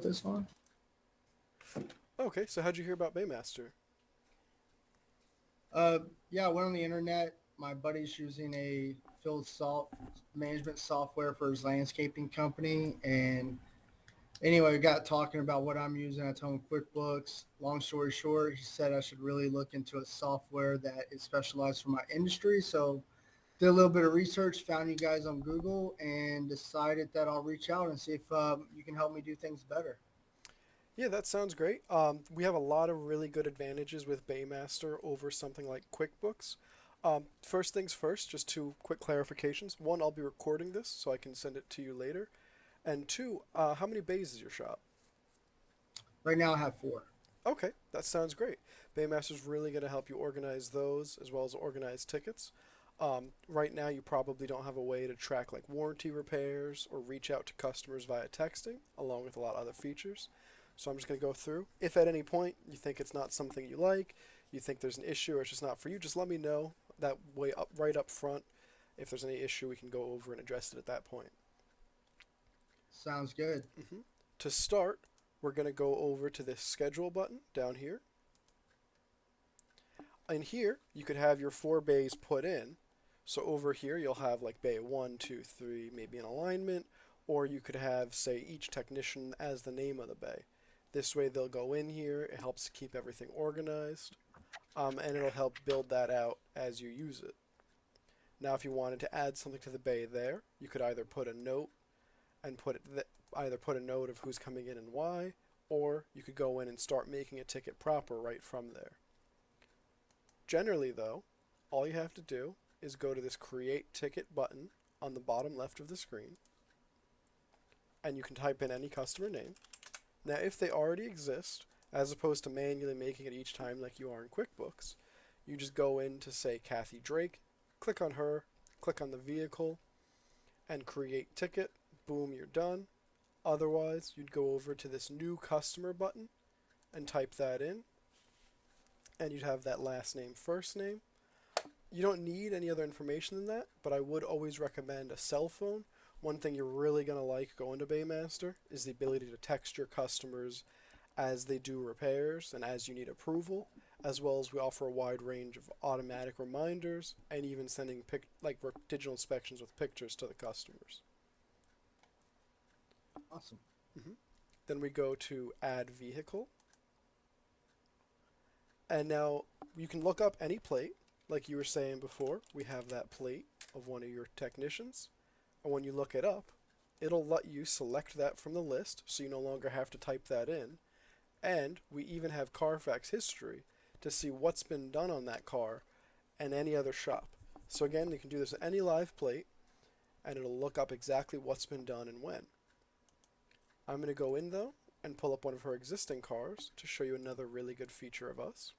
this one? Okay, so how'd you hear about Baymaster? Uh, yeah, I went on the internet. My buddy's using a field salt management software for his landscaping company, and anyway, we got talking about what I'm using. I told him QuickBooks. Long story short, he said I should really look into a software that is specialized for my industry. So did a little bit of research, found you guys on Google, and decided that I'll reach out and see if you can help me do things better. Yeah, that sounds great. We have a lot of really good advantages with Baymaster over something like QuickBooks. First things first, just two quick clarifications. One, I'll be recording this so I can send it to you later. And two, how many bays is your shop? Right now, I have four. Okay, that sounds great. Baymaster's really going to help you organize those as well as organize tickets. Right now, you probably don't have a way to track like warranty repairs or reach out to customers via texting, along with a lot of other features. So I'm just going to go through. If at any point you think it's not something you like, you think there's an issue or it's just not for you, just let me know. That way, right up front, if there's any issue, we can go over and address it at that point. Sounds good. hmm To start, we're going to go over to this schedule button down here. In here, you could have your four bays put in. So over here, you'll have like bay one, two, three, maybe an alignment, or you could have, say, each technician as the name of the bay. This way, they'll go in here. It helps keep everything organized, and it'll help build that out as you use it. Now, if you wanted to add something to the bay there, you could either put a note and either put a note of who's coming in and why, or you could go in and start making a ticket proper right from there. Generally, though, all you have to do is go to this Create Ticket button on the bottom left of the screen, and you can type in any customer name. Now, if they already exist, as opposed to manually making it each time like you are in QuickBooks, you just go in to say Kathy Drake, click on her, click on the vehicle, and create ticket. Boom, you're done. Otherwise, you'd go over to this New Customer button and type that in, and you'd have that last name, first name. You don't need any other information than that, but I would always recommend a cell phone. One thing you're really going to like going to Baymaster is the ability to text your customers as they do repairs and as you need approval, as well as we offer a wide range of automatic reminders and even sending digital inspections with pictures to the customers. Awesome. hmm Then we go to Add Vehicle, and now you can look up any plate. Like you were saying before, we have that plate of one of your technicians. And when you look it up, it'll let you select that from the list so you no longer have to type that in. And we even have Carfax history to see what's been done on that car and any other shop. So again, you can do this with any live plate and it'll look up exactly what's been done and when. I'm going to go in though and pull up one of her existing cars to show you another really good feature of us.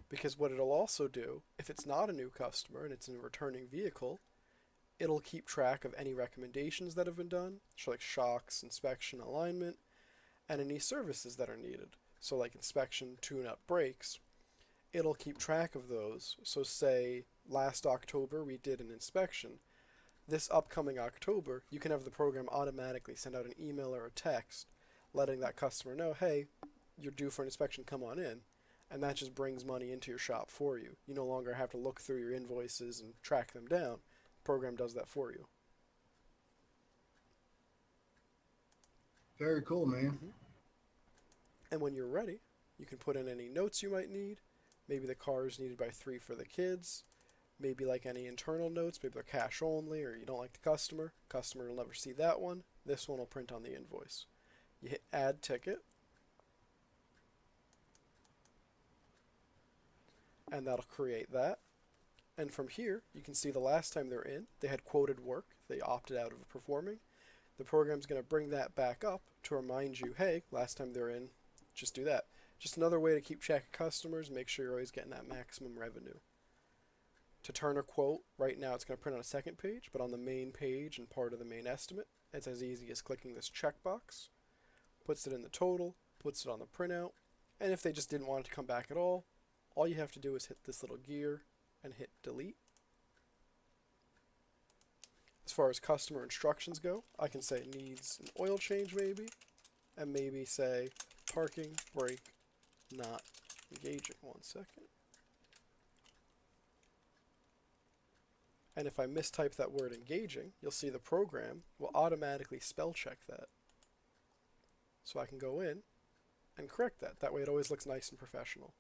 Because what it'll also do, if it's not a new customer and it's a returning vehicle, it'll keep track of any recommendations that have been done, so like shocks, inspection, alignment, and any services that are needed. So like inspection, tune-up, brakes. It'll keep track of those. So say last October we did an inspection. This upcoming October, you can have the program automatically send out an email or a text letting that customer know, hey, you're due for an inspection, come on in. And that just brings money into your shop for you. You no longer have to look through your invoices and track them down. The program does that for you. Very cool, man. hmm And when you're ready, you can put in any notes you might need. Maybe the car is needed by three for the kids. Maybe like any internal notes, maybe they're cash only or you don't like the customer. Customer will never see that one. This one will print on the invoice. You hit add ticket, and that'll create that. And from here, you can see the last time they're in, they had quoted work. They opted out of performing. The program's going to bring that back up to remind you, hey, last time they're in, just do that. Just another way to keep track of customers, make sure you're always getting that maximum revenue. To turn a quote, right now it's going to print on a second page, but on the main page and part of the main estimate, it's as easy as clicking this checkbox, puts it in the total, puts it on the printout, and if they just didn't want it to come back at all you have to do is hit this little gear and hit delete. As far as customer instructions go, I can say it needs an oil change maybe, and maybe say parking brake not engaging. 1 second. And if I mistype that word engaging, you'll see the program will automatically spell check that. So I can go in and correct that. That way it always looks nice and professional.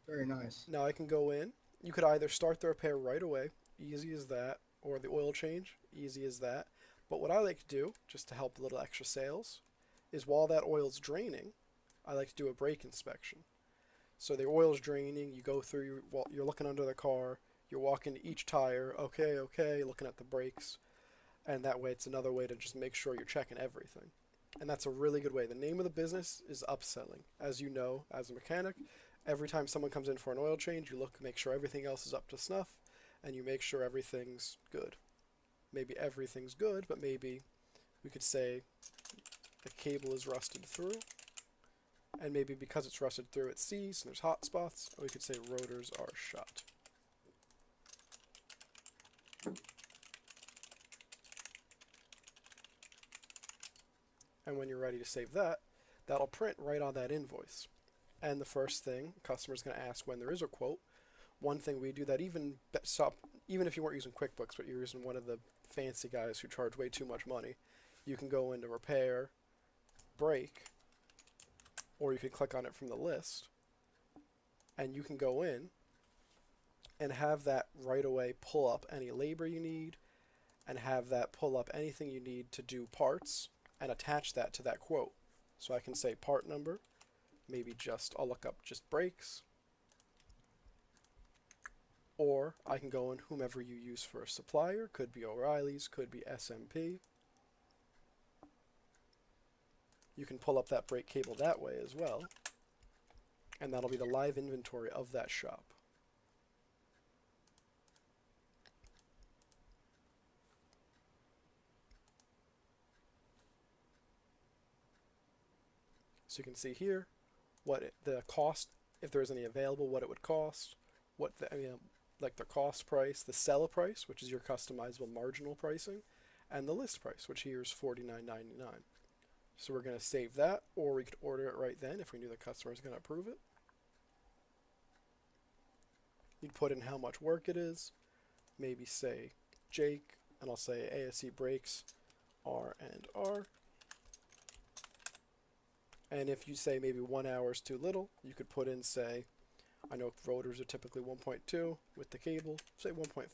Very nice. Now I can go in. You could either start the repair right away, easy as that, or the oil change, easy as that. But what I like to do, just to help a little extra sales, is while that oil's draining, I like to do a brake inspection. So the oil's draining, you go through, you're looking under the car, you're walking to each tire, okay, looking at the brakes, and that way it's another way to just make sure you're checking everything. And that's a really good way. The name of the business is upselling. As you know, as a mechanic, every time someone comes in for an oil change, you look, make sure everything else is up to snuff, and you make sure everything's good. Maybe everything's good, but maybe we could say the cable is rusted through, and maybe because it's rusted through it sees and there's hot spots, we could say rotors are shut. And when you're ready to save that, that'll print right on that invoice. And the first thing, the customer's going to ask when there is a quote. One thing we do that even if you weren't using QuickBooks, but you're using one of the fancy guys who charge way too much money, you can go into repair, break, or you can click on it from the list, and you can go in and have that right away pull up any labor you need, and have that pull up anything you need to do parts, and attach that to that quote. So I can say part number, maybe I'll look up just brakes, or I can go in whomever you use for a supplier, could be O'Reilly's, could be SMP. You can pull up that brake cable that way as well, and that'll be the live inventory of that shop. So you can see here what the cost, if there's any available, what it would cost, what the like the cost price, the seller price, which is your customizable marginal pricing, and the list price, which here is $49.99. So we're going to save that, or we could order it right then if we knew the customer was going to approve it. You'd put in how much work it is, maybe say Jake, and I'll say ASE brakes R&R. And if you say maybe 1 hour is too little, you could put in, say, I know rotors are typically 1.2 with the cable, say 1.5.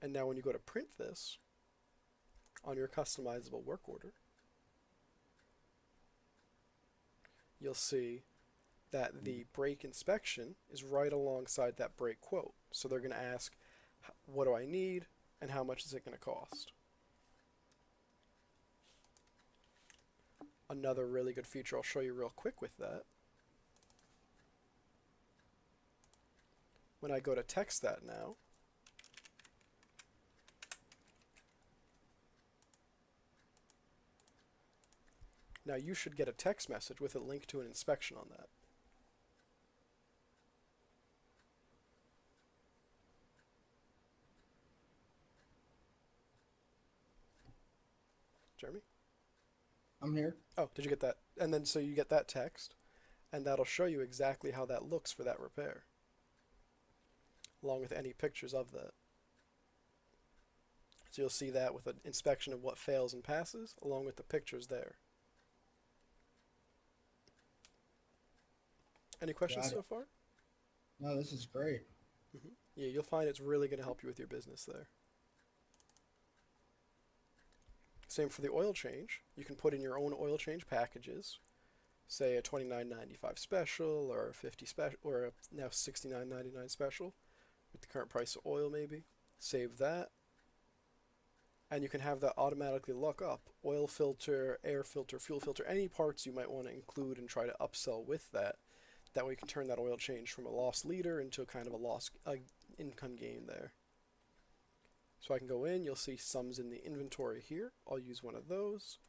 And now when you go to print this on your customizable work order, you'll see that the brake inspection is right alongside that brake quote. So they're going to ask, what do I need and how much is it going to cost? Another really good feature I'll show you real quick with that. When I go to text that now, now you should get a text message with a link to an inspection on that. Jeremy? I'm here. Oh, did you get that? And then so you get that text, and that'll show you exactly how that looks for that repair, along with any pictures of that. So you'll see that with an inspection of what fails and passes, along with the pictures there. Any questions so far? No, this is great. Yeah, you'll find it's really going to help you with your business there. Same for the oil change. You can put in your own oil change packages, say a $29.95 special, or a $50 special, or a now $69.99 special, with the current price of oil maybe. Save that, and you can have that automatically look up oil filter, air filter, fuel filter, any parts you might want to include and try to upsell with that. That way you can turn that oil change from a lost leader into a kind of a lost income gain there. So I can go in, you'll see sums in the inventory here. I'll use one of those,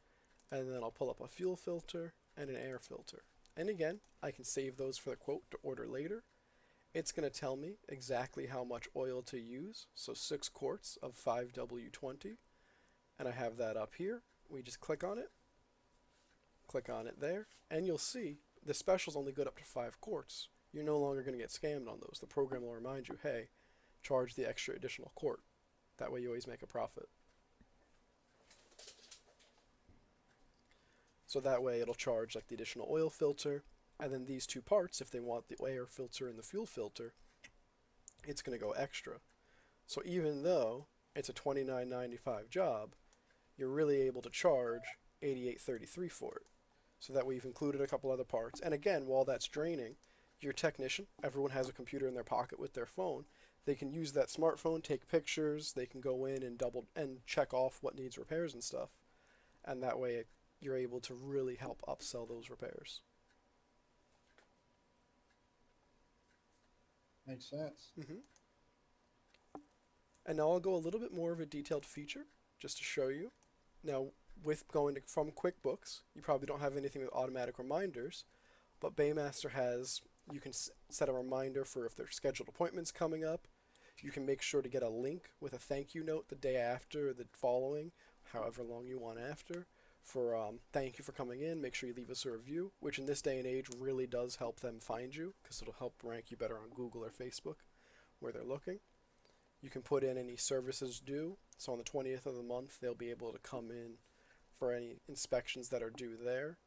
and then I'll pull up a fuel filter and an air filter. And again, I can save those for the quote to order later. It's going to tell me exactly how much oil to use, so 6 quarts of 5W20, and I have that up here. We just click on it there, and you'll see the special's only good up to 5 quarts. You're no longer going to get scammed on those. The program will remind you, hey, charge the extra additional quart. That way you always make a profit. So that way it'll charge like the additional oil filter, and then these 2 parts, if they want the air filter and the fuel filter, it's going to go extra. So even though it's a $29.95 job, you're really able to charge $88.33 for it. So that way you've included a couple other parts. And again, while that's draining, your technician, everyone has a computer in their pocket with their phone. They can use that smartphone, take pictures, they can go in and check off what needs repairs and stuff. And that way you're able to really help upsell those repairs. Makes sense. And now I'll go a little bit more of a detailed feature just to show you. Now, with going from QuickBooks, you probably don't have anything with automatic reminders, but Baymaster has, you can set a reminder for if there's scheduled appointments coming up. You can make sure to get a link with a thank you note the day after or the following, however long you want after, for thank you for coming in. Make sure you leave us a review, which in this day and age really does help them find you, because it'll help rank you better on Google or Facebook where they're looking. You can put in any services due, so on the 20th of the month they'll be able to come in for any inspections that are due there,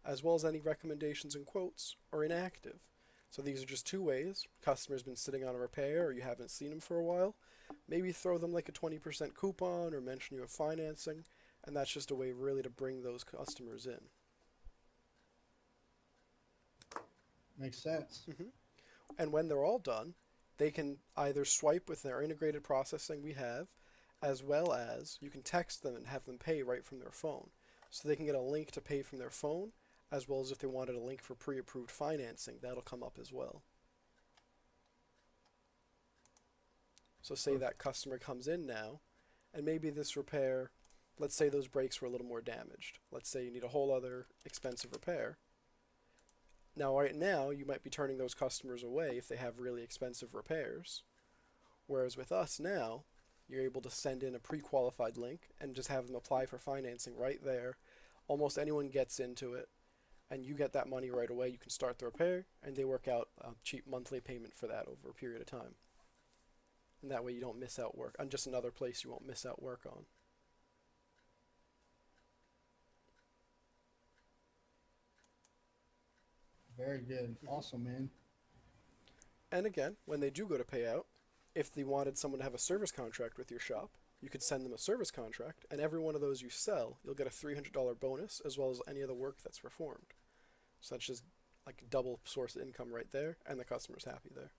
as well as any recommendations and quotes are inactive. So these are just 2 ways. Customer's been sitting on a repair or you haven't seen them for a while. Maybe throw them like a 20% coupon or mention you have financing, and that's just a way really to bring those customers in. Makes sense. And when they're all done, they can either swipe with their integrated processing we have, as well as you can text them and have them pay right from their phone. So they can get a link to pay from their phone, as well as if they wanted a link for pre-approved financing, that'll come up as well. So say that customer comes in now, and maybe this repair, let's say those brakes were a little more damaged. Let's say you need a whole other expensive repair. Now, right now, you might be turning those customers away if they have really expensive repairs. Whereas with us now, you're able to send in a pre-qualified link and just have them apply for financing right there. Almost anyone gets into it, and you get that money right away. You can start the repair, and they work out a cheap monthly payment for that over a period of time. And that way you don't miss out work. And just another place you won't miss out work on. Very good. Awesome, man. And again, when they do go to pay out, if they wanted someone to have a service contract with your shop, you could send them a service contract, and every one of those you sell, you'll get a $300 bonus, as well as any other work that's performed. So that's just like a double source of income right there, and the customer's happy there.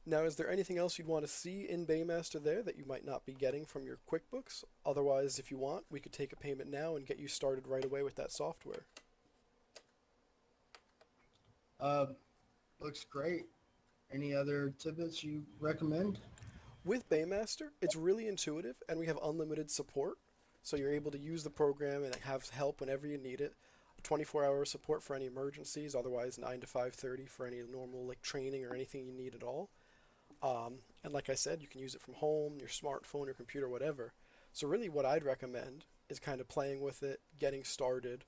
Now, is there anything else you'd want to see in Baymaster there that you might not be getting from your QuickBooks? Otherwise, if you want, we could take a payment now and get you started right away with that software. Looks great. Any other tidbits you recommend? With Baymaster, it's really intuitive, and we have unlimited support. So you're able to use the program and have help whenever you need it. 24-hour support for any emergencies, otherwise 9 to 5:30 for any normal like training or anything you need at all. And like I said, you can use it from home, your smartphone, your computer, whatever. So really what I'd recommend is kind of playing with it, getting started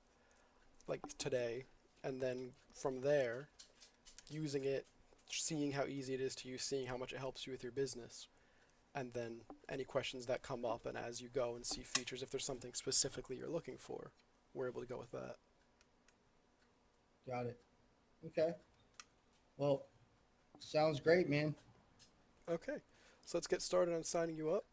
like today, and then from there, using it, seeing how easy it is to use, seeing how much it helps you with your business, and then any questions that come up, and as you go and see features, if there's something specifically you're looking for, we're able to go with that. Got it. Okay. Well, sounds great, man. Okay, so let's get started on signing you up.